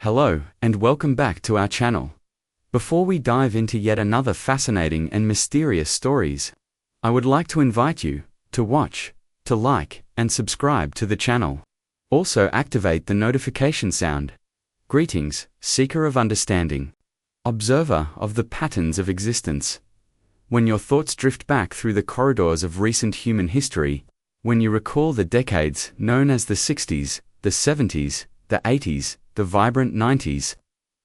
Hello, and welcome back to our channel. Before we dive into yet another fascinating and mysterious stories, I would like to invite you to watch, to like, and subscribe to the channel. Also activate the notification sound. Greetings, seeker of understanding, observer of the patterns of existence. When your thoughts drift back through the corridors of recent human history, when you recall the decades known as the 60s, the 70s, the 80s, the vibrant 90s,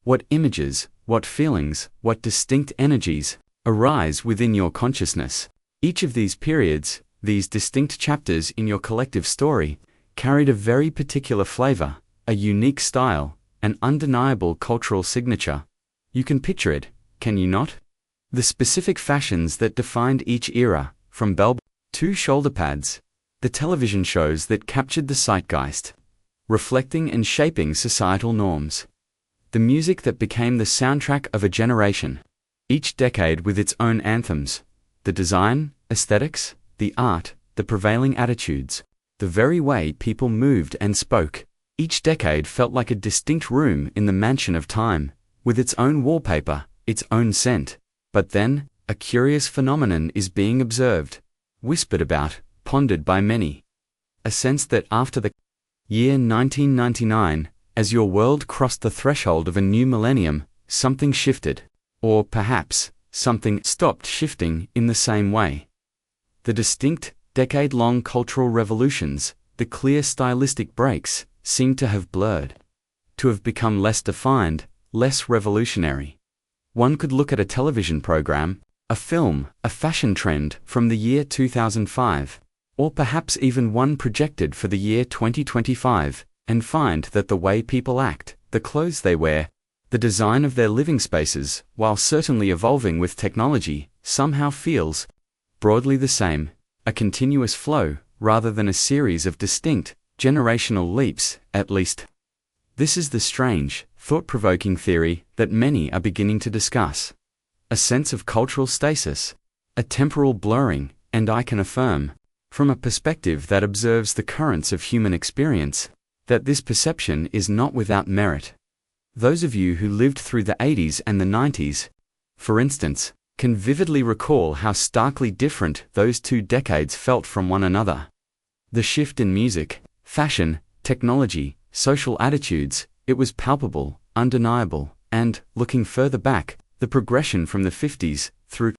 what images, what feelings, what distinct energies arise within your consciousness? Each of these periods, these distinct chapters in your collective story, carried a very particular flavor, a unique style, an undeniable cultural signature. You can picture it, can you not? The specific fashions that defined each era, from bell to shoulder pads, the television shows that captured the zeitgeist, reflecting and shaping societal norms, the music that became the soundtrack of a generation, each decade with its own anthems, the design, aesthetics, the art, the prevailing attitudes, the very way people moved and spoke. Each decade felt like a distinct room in the mansion of time, with its own wallpaper, its own scent. But then, a curious phenomenon is being observed, whispered about, pondered by many. A sense that after the year 1999, as your world crossed the threshold of a new millennium, something shifted. Or perhaps, something stopped shifting in the same way. The distinct, decade-long cultural revolutions, the clear stylistic breaks, seemed to have blurred, to have become less defined, less revolutionary. One could look at a television program, a film, a fashion trend from the year 2005, or perhaps even one projected for the year 2025, and find that the way people act, the clothes they wear, the design of their living spaces, while certainly evolving with technology, somehow feels broadly the same, a continuous flow, rather than a series of distinct, generational leaps, at least. This is the strange, thought-provoking theory that many are beginning to discuss. A sense of cultural stasis, a temporal blurring, and I can affirm, from a perspective that observes the currents of human experience, that this perception is not without merit. Those of you who lived through the 80s and the 90s, for instance, can vividly recall how starkly different those two decades felt from one another. The shift in music, fashion, technology, social attitudes, it was palpable, undeniable, and, looking further back, the progression from the 50s, through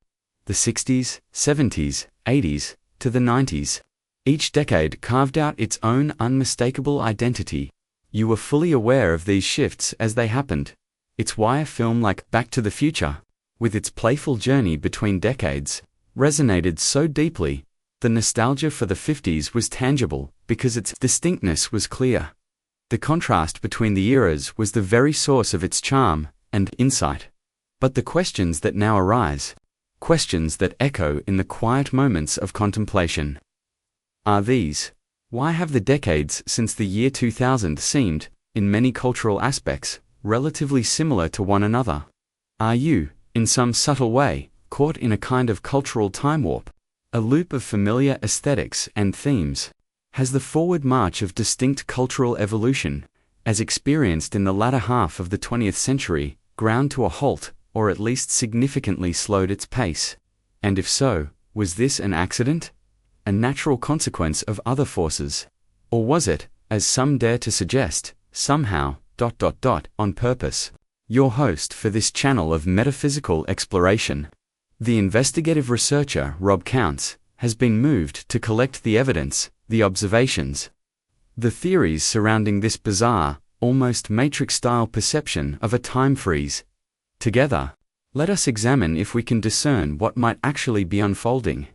the 60s, 70s, 80s, to the 90s. Each decade carved out its own unmistakable identity. You were fully aware of these shifts as they happened. It's why a film like Back to the Future, with its playful journey between decades, resonated so deeply. The nostalgia for the 50s was tangible because its distinctness was clear. The contrast between the eras was the very source of its charm and insight. But the questions that now arise, questions that echo in the quiet moments of contemplation, are these. Why have the decades since the year 2000 seemed, in many cultural aspects, relatively similar to one another? Are you, in some subtle way, caught in a kind of cultural time warp, a loop of familiar aesthetics and themes? Has the forward march of distinct cultural evolution, as experienced in the latter half of the 20th century, ground to a halt, or at least significantly slowed its pace? And if so, was this an accident? A natural consequence of other forces? Or was it, as some dare to suggest, somehow, on purpose? Your host for this channel of metaphysical exploration, the investigative researcher Rob Counts, has been moved to collect the evidence, the observations, the theories surrounding this bizarre, almost matrix-style perception of a time freeze. Together, let us examine if we can discern what might actually be unfolding.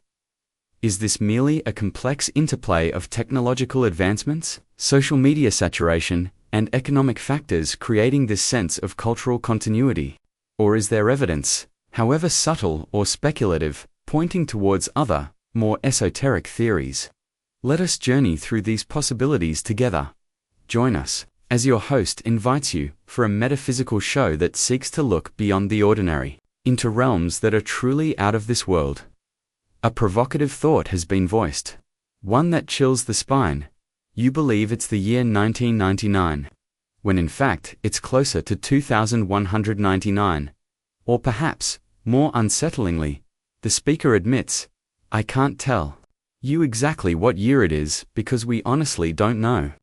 Is this merely a complex interplay of technological advancements, social media saturation, and economic factors creating this sense of cultural continuity? Or is there evidence, however subtle or speculative, pointing towards other, more esoteric theories? Let us journey through these possibilities together. Join us, as your host invites you, for a metaphysical show that seeks to look beyond the ordinary, into realms that are truly out of this world. A provocative thought has been voiced, one that chills the spine. You believe it's the year 1999. when in fact it's closer to 2,199. Or perhaps, more unsettlingly, the speaker admits, "I can't tell you exactly what year it is because we honestly don't know."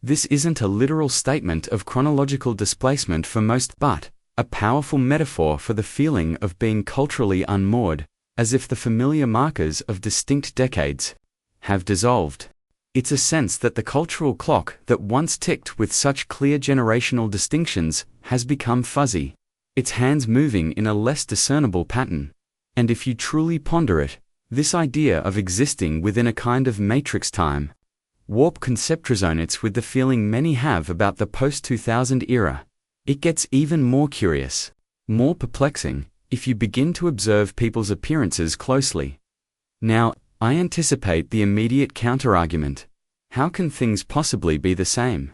This isn't a literal statement of chronological displacement for most, but a powerful metaphor for the feeling of being culturally unmoored, as if the familiar markers of distinct decades have dissolved. It's a sense that the cultural clock that once ticked with such clear generational distinctions has become fuzzy, its hands moving in a less discernible pattern. And if you truly ponder it, this idea of existing within a kind of matrix time warp concept resonates with the feeling many have about the post-2000 era. It gets even more curious, more perplexing, if you begin to observe people's appearances closely. Now, I anticipate the immediate counterargument. How can things possibly be the same?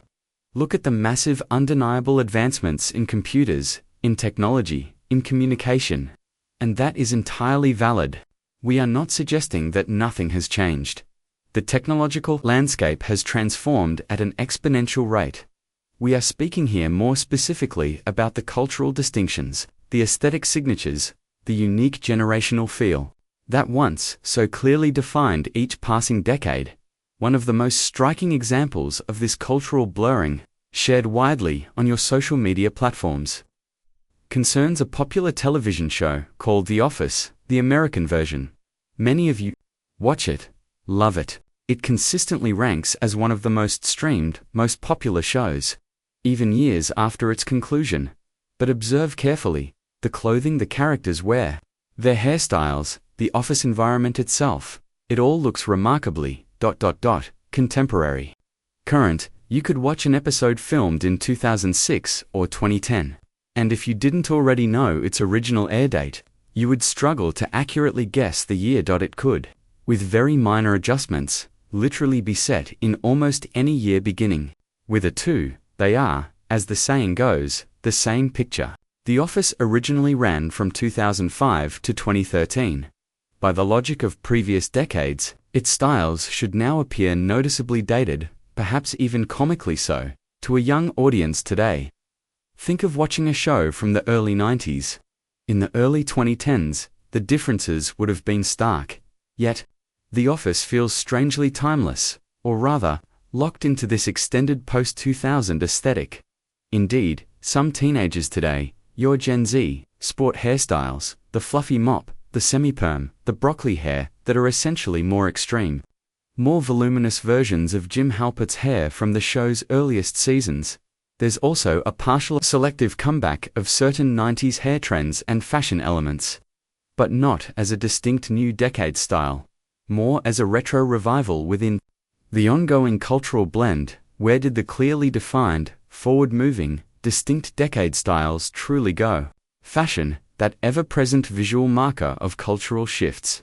Look at the massive undeniable advancements in computers, in technology, in communication. And that is entirely valid. We are not suggesting that nothing has changed. The technological landscape has transformed at an exponential rate. We are speaking here more specifically about the cultural distinctions, the aesthetic signatures, the unique generational feel that once so clearly defined each passing decade. One of the most striking examples of this cultural blurring, shared widely on your social media platforms, concerns a popular television show called The Office, the American version. Many of you watch it, love it. It consistently ranks as one of the most streamed, most popular shows, even years after its conclusion. But observe carefully the clothing the characters wear, their hairstyles, the office environment itself. It all looks remarkably contemporary. Current. You could watch an episode filmed in 2006 or 2010, and if you didn't already know its original air date, you would struggle to accurately guess the year. It could, with very minor adjustments, literally be set in almost any year beginning with a 2. They are, as the saying goes, the same picture. The Office originally ran from 2005 to 2013. By the logic of previous decades, its styles should now appear noticeably dated, perhaps even comically so, to a young audience today. Think of watching a show from the early 90s. In the early 2010s, the differences would have been stark. Yet, The Office feels strangely timeless, or rather, locked into this extended post-2000 aesthetic. Indeed, some teenagers today, your Gen Z, sport hairstyles, the fluffy mop, the semi-perm, the broccoli hair, that are essentially more extreme, more voluminous versions of Jim Halpert's hair from the show's earliest seasons. There's also a partial selective comeback of certain 90s hair trends and fashion elements, but not as a distinct new decade style, more as a retro revival within the ongoing cultural blend. Where did the clearly defined, forward-moving, distinct decade styles truly go? Fashion, that ever-present visual marker of cultural shifts,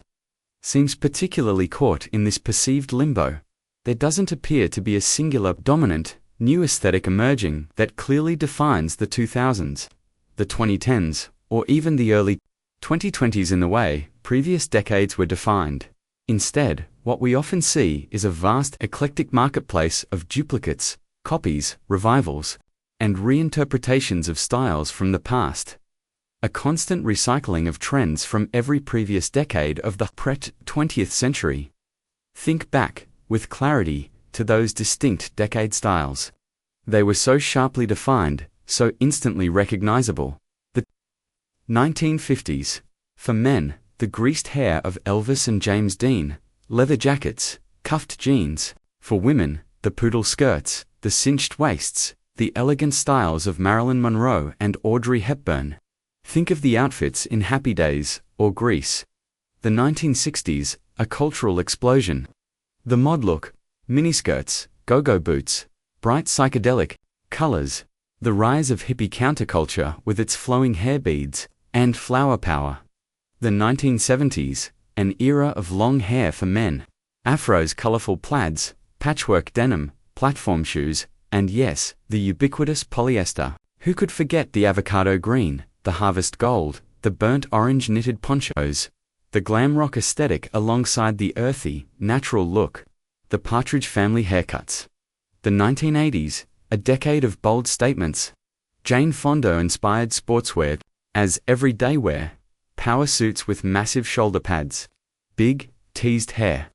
seems particularly caught in this perceived limbo. There doesn't appear to be a singular, dominant, new aesthetic emerging that clearly defines the 2000s, the 2010s, or even the early 2020s in the way previous decades were defined. Instead, what we often see is a vast, eclectic marketplace of duplicates, copies, revivals, and reinterpretations of styles from the past. A constant recycling of trends from every previous decade of the pre-20th century. Think back, with clarity, to those distinct decade styles. They were so sharply defined, so instantly recognizable. The 1950s. For men, the greased hair of Elvis and James Dean, leather jackets, cuffed jeans. For women, the poodle skirts, the cinched waists, the elegant styles of Marilyn Monroe and Audrey Hepburn. Think of the outfits in Happy Days or Grease. The 1960s, a cultural explosion. The mod look, miniskirts, go-go boots, bright psychedelic colors. The rise of hippie counterculture with its flowing hair beads and flower power. The 1970s, an era of long hair for men. Afros, colorful plaids, patchwork denim, platform shoes, and yes, the ubiquitous polyester. Who could forget the avocado green, the harvest gold, the burnt orange knitted ponchos, the glam rock aesthetic alongside the earthy, natural look, the Partridge Family haircuts. The 1980s, a decade of bold statements. Jane Fonda inspired sportswear as everyday wear, power suits with massive shoulder pads, big, teased hair.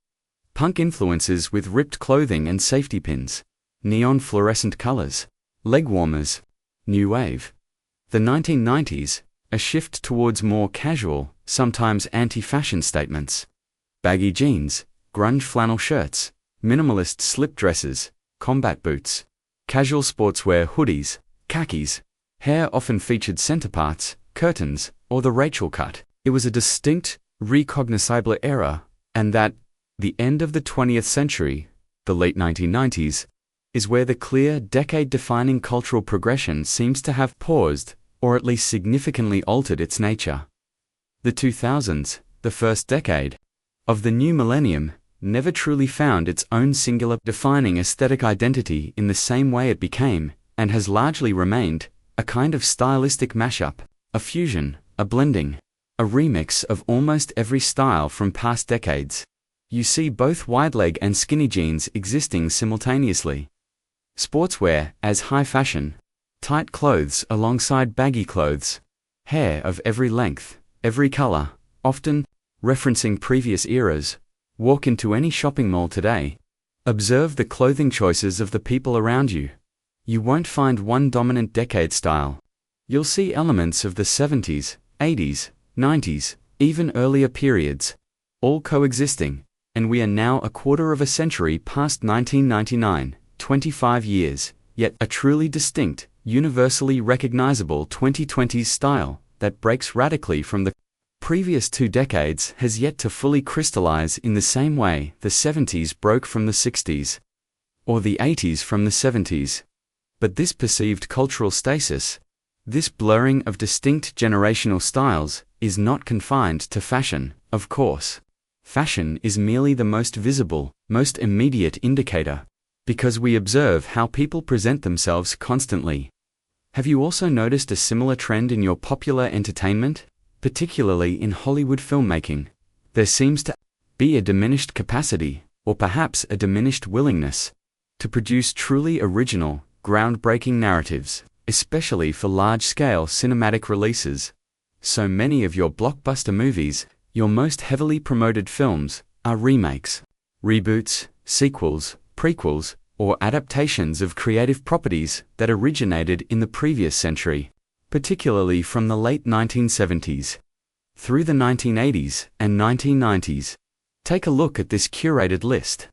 Punk influences with ripped clothing and safety pins, neon fluorescent colors, leg warmers. New wave. The 1990s, a shift towards more casual, sometimes anti-fashion statements. Baggy jeans, grunge flannel shirts, minimalist slip dresses, combat boots, casual sportswear hoodies, khakis. Hair often featured center parts, curtains, or the Rachel cut. It was a distinct, recognizable era, and that, the end of the 20th century, the late 1990s, is where the clear, decade-defining cultural progression seems to have paused, or at least significantly altered its nature. The 2000s, the first decade of the new millennium, never truly found its own singular, defining aesthetic identity in the same way it became, and has largely remained, a kind of stylistic mashup, a fusion, a blending, a remix of almost every style from past decades. You see both wide-leg and skinny jeans existing simultaneously. Sportswear as high fashion, tight clothes alongside baggy clothes, hair of every length, every color, often referencing previous eras. Walk into any shopping mall today. Observe the clothing choices of the people around you. You won't find one dominant decade style. You'll see elements of the 70s, 80s, 90s, even earlier periods, all coexisting, and we are now a quarter of a century past 1999, 25 years, yet a truly distinct, universally recognizable 2020s style that breaks radically from the previous 2 decades has yet to fully crystallize in the same way the 70s broke from the 60s, or the 80s from the 70s. But this perceived cultural stasis, this blurring of distinct generational styles, is not confined to fashion, of course. Fashion is merely the most visible, most immediate indicator, because we observe how people present themselves constantly. Have you also noticed a similar trend in your popular entertainment, particularly in Hollywood filmmaking? There seems to be a diminished capacity, or perhaps a diminished willingness, to produce truly original, groundbreaking narratives, especially for large-scale cinematic releases. So many of your blockbuster movies, your most heavily promoted films, are remakes, reboots, sequels, prequels, or adaptations of creative properties that originated in the previous century, particularly from the late 1970s through the 1980s and 1990s. Take a look at this curated list.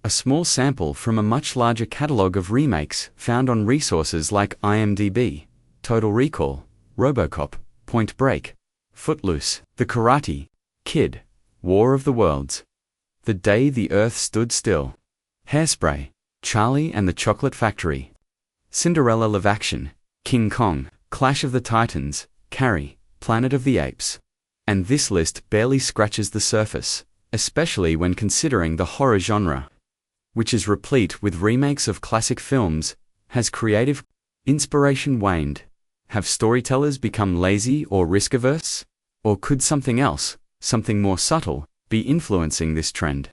A small sample from a much larger catalog of remakes found on resources like IMDb, Total Recall, RoboCop, Point Break, Footloose, The Karate Kid, War of the Worlds, The Day the Earth Stood Still, Hairspray, Charlie and the Chocolate Factory, Cinderella Live Action, King Kong, Clash of the Titans, Carrie, Planet of the Apes. And this list barely scratches the surface, especially when considering the horror genre, which is replete with remakes of classic films. Has creative inspiration waned? Have storytellers become lazy or risk-averse? Or could something else, something more subtle, be influencing this trend?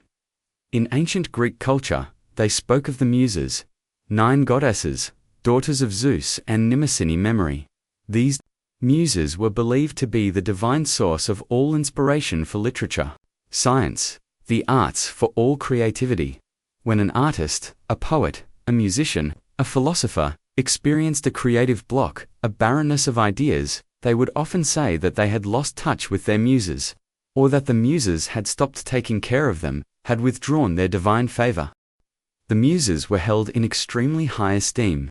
In ancient Greek culture, they spoke of the Muses, 9 goddesses, daughters of Zeus and Mnemosyne memory. These Muses were believed to be the divine source of all inspiration for literature, science, the arts, for all creativity. When an artist, a poet, a musician, a philosopher, experienced a creative block, a barrenness of ideas, they would often say that they had lost touch with their muses, or that the muses had stopped taking care of them, had withdrawn their divine favor. The muses were held in extremely high esteem.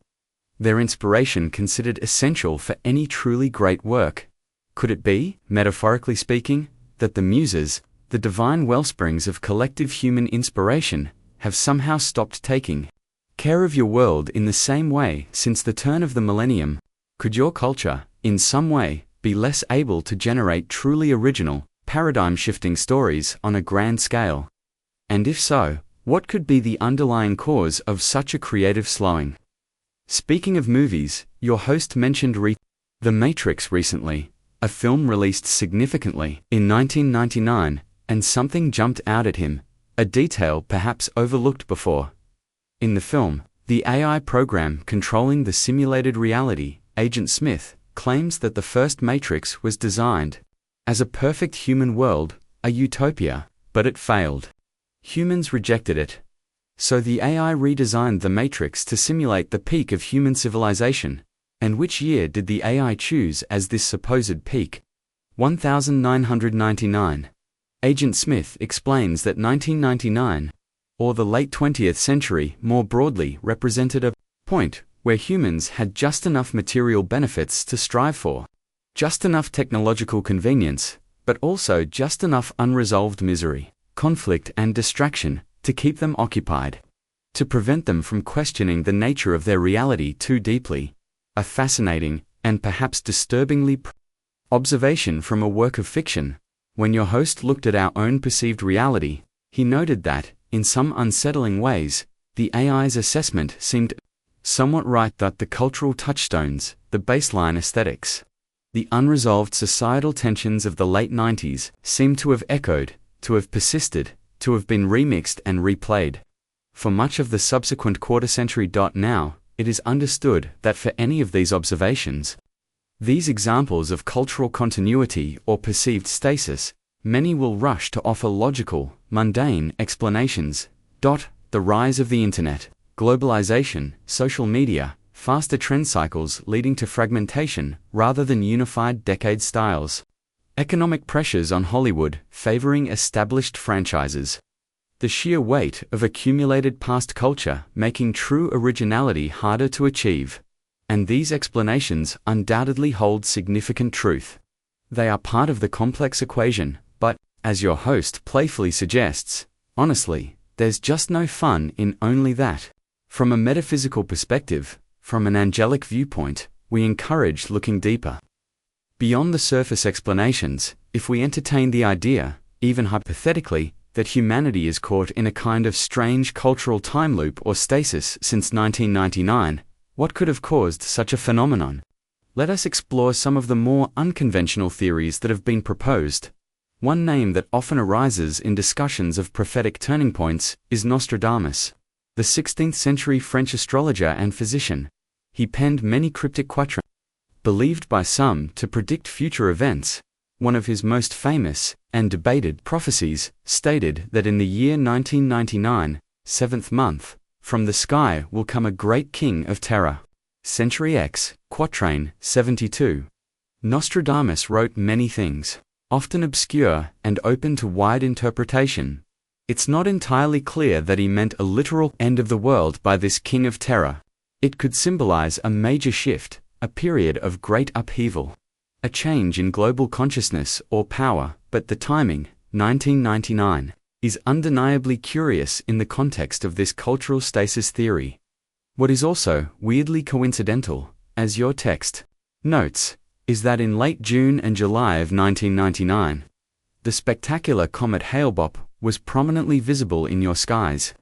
Their inspiration considered essential for any truly great work. Could it be, metaphorically speaking, that the muses, the divine wellsprings of collective human inspiration, have somehow stopped taking care of your world in the same way since the turn of the millennium? Could your culture, in some way, be less able to generate truly original, paradigm-shifting stories on a grand scale? And if so, what could be the underlying cause of such a creative slowing? Speaking of movies, your host mentioned The Matrix recently, a film released significantly in 1999, and something jumped out at him, a detail perhaps overlooked before. In the film, The AI program controlling the simulated reality, Agent Smith, claims that the first Matrix was designed as a perfect human world, a utopia, but it failed. Humans rejected it. So the AI redesigned the Matrix to simulate the peak of human civilization. And which year did the AI choose as this supposed peak? 1999. Agent Smith explains that 1999, or the late 20th century more broadly, represented a point where humans had just enough material benefits to strive for, just enough technological convenience, but also just enough unresolved misery, conflict and distraction to keep them occupied, to prevent them from questioning the nature of their reality too deeply. A fascinating, and perhaps disturbingly observation from a work of fiction. When your host looked at our own perceived reality, he noted that, in some unsettling ways, the AI's assessment seemed somewhat right, that the cultural touchstones, the baseline aesthetics, the unresolved societal tensions of the late 90s seemed to have echoed, to have persisted, to have been remixed and replayed. For much of the subsequent quarter-century. Now, it is understood that for any of these observations, these examples of cultural continuity or perceived stasis, many will rush to offer logical, mundane explanations. The rise of the internet, globalization, social media, faster trend cycles leading to fragmentation rather than unified decade styles. Economic pressures on Hollywood favoring established franchises. The sheer weight of accumulated past culture making true originality harder to achieve. And these explanations undoubtedly hold significant truth. They are part of the complex equation, but, as your host playfully suggests, honestly, there's just no fun in only that. From a metaphysical perspective, from an angelic viewpoint, we encourage looking deeper. Beyond the surface explanations, if we entertain the idea, even hypothetically, that humanity is caught in a kind of strange cultural time loop or stasis since 1999, what could have caused such a phenomenon? Let us explore some of the more unconventional theories that have been proposed. One name that often arises in discussions of prophetic turning points is Nostradamus, the 16th century French astrologer and physician. He penned many cryptic quatrains, believed by some to predict future events. One of his most famous and debated prophecies stated that in the year 1999, 7th month, from the sky will come a great king of terror. Century X, Quatrain 72. Nostradamus wrote many things, often obscure and open to wide interpretation. It's not entirely clear that he meant a literal end of the world by this king of terror. It could symbolize a major shift, a period of great upheaval, a change in global consciousness or power, but the timing, 1999, is undeniably curious in the context of this cultural stasis theory. What is also weirdly coincidental, as your text notes, is that in late June and July of 1999, the spectacular comet Hale-Bopp was prominently visible in your skies,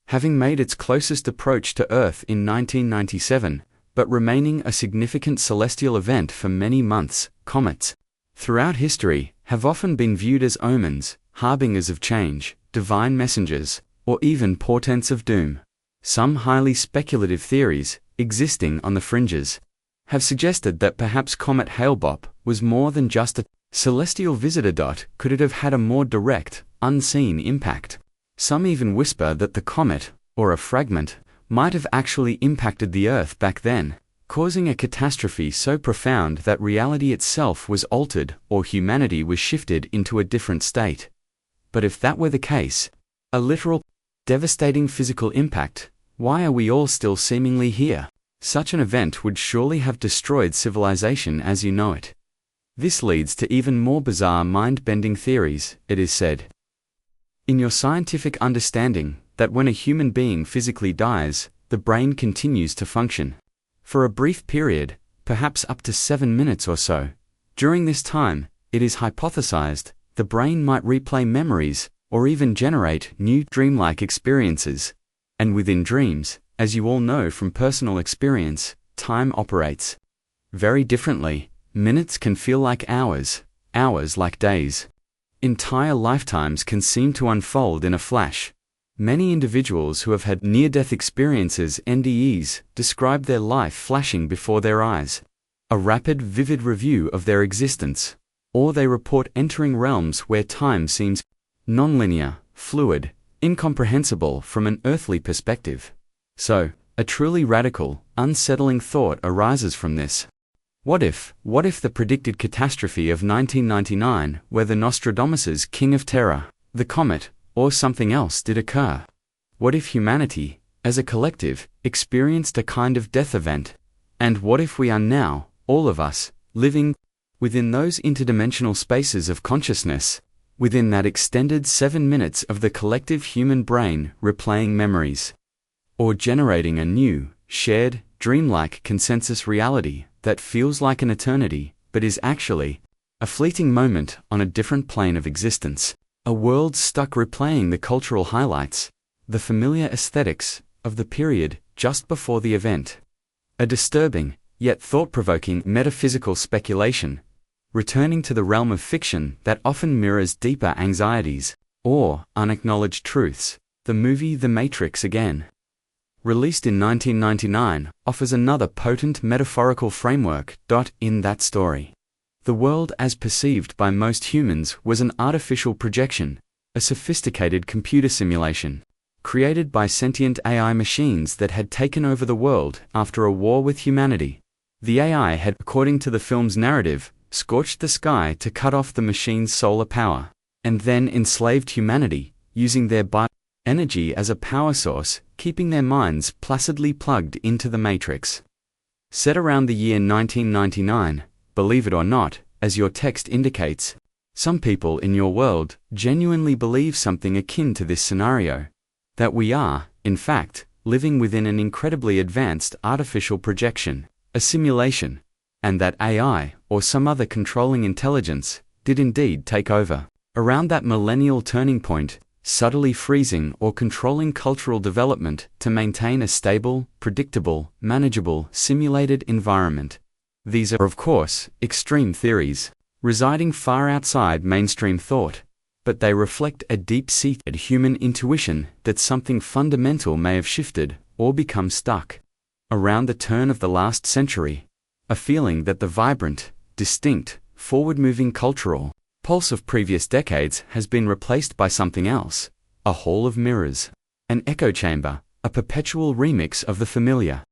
having made its closest approach to Earth in 1997, but remaining a significant celestial event for many months. Comets, throughout history, have often been viewed as omens, harbingers of change, divine messengers, or even portents of doom. Some highly speculative theories, existing on the fringes, have suggested that perhaps Comet Hale-Bopp was more than just a celestial visitor. Could it have had a more direct, unseen impact? Some even whisper that the comet, or a fragment, might have actually impacted the Earth back then, causing a catastrophe so profound that reality itself was altered or humanity was shifted into a different state. But if that were the case, a literal, devastating physical impact, why are we all still seemingly here? Such an event would surely have destroyed civilization as you know it. This leads to even more bizarre mind-bending theories, it is said. In your scientific understanding, that when a human being physically dies, the brain continues to function. For a brief period, perhaps up to 7 minutes or so. During this time, it is hypothesized, the brain might replay memories, or even generate new dreamlike experiences. And within dreams, as you all know from personal experience, time operates very differently. Minutes can feel like hours, hours like days. Entire lifetimes can seem to unfold in a flash. Many individuals who have had near-death experiences (NDEs) describe their life flashing before their eyes, a rapid, vivid review of their existence, or they report entering realms where time seems nonlinear, fluid, incomprehensible from an earthly perspective. So, a truly radical, unsettling thought arises from this. What if the predicted catastrophe of 1999, whether Nostradamus's King of Terror, the comet, or something else did occur? What if humanity, as a collective, experienced a kind of death event? And what if we are now, all of us, living within those interdimensional spaces of consciousness, within that extended 7 minutes of the collective human brain replaying memories, or generating a new, shared, dreamlike consensus reality that feels like an eternity, but is actually a fleeting moment on a different plane of existence? A world stuck replaying the cultural highlights, the familiar aesthetics, of the period just before the event. A disturbing, yet thought-provoking metaphysical speculation, returning to the realm of fiction that often mirrors deeper anxieties, or unacknowledged truths. The movie The Matrix again, released in 1999, offers another potent metaphorical framework. In that story, the world as perceived by most humans was an artificial projection, a sophisticated computer simulation, created by sentient AI machines that had taken over the world after a war with humanity. The AI had, according to the film's narrative, scorched the sky to cut off the machine's solar power, and then enslaved humanity, using their energy as a power source, keeping their minds placidly plugged into the Matrix. Set around the year 1999, believe it or not, as your text indicates, some people in your world genuinely believe something akin to this scenario, that we are, in fact, living within an incredibly advanced artificial projection, a simulation, and that AI, or some other controlling intelligence, did indeed take over. Around that millennial turning point, subtly freezing or controlling cultural development to maintain a stable, predictable, manageable, simulated environment. These are, of course, extreme theories, residing far outside mainstream thought, but they reflect a deep-seated human intuition that something fundamental may have shifted or become stuck. Around the turn of the last century, a feeling that the vibrant, distinct, forward-moving cultural pulse of previous decades has been replaced by something else, a hall of mirrors, an echo chamber, a perpetual remix of the familiar.